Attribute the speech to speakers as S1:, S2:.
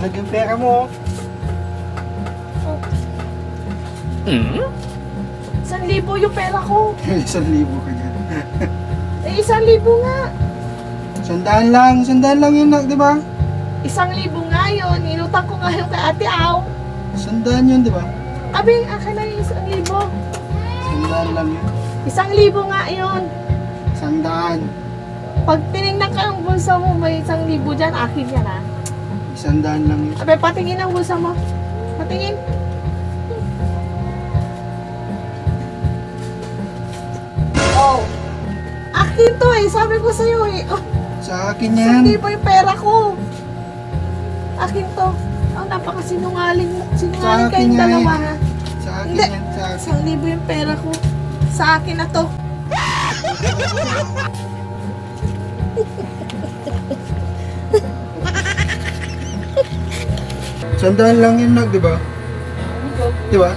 S1: Nag yung pera mo.
S2: Hmm?
S3: 1,000 yung pera ko.
S1: 1,000 ka dyan.
S3: Eh, 1,000 nga.
S1: 100 lang yun, di ba?
S3: 1,000 nga yun. Inutang ko nga yung kay Ate Aw.
S1: 100 yun, di ba?
S3: Abi, akin na yung 1,000.
S1: 100 lang yun.
S3: 1,000 nga yun.
S1: 100.
S3: Pag tinignan ka ng bulsa mo, may 1,000 dyan, akin yan ah.
S1: 100 lang yun.
S3: Abi, patingin ang bulsa mo. Patingin. Oh. Akin to eh. Sabi ko sa'yo eh. Oh,
S1: Sa akin yan.
S3: 1,000 yung pera ko. Akin to. Oh, napakasinungaling. Sinungaling
S1: Sa akin
S3: kayong
S1: yan.
S3: dalawa ha.
S1: Sa akin
S3: Hindi.
S1: yan. Sa akin.
S3: 1,000 yung pera ko. Sa akin na to.
S1: Sandaan lang yun, di ba? Di ba?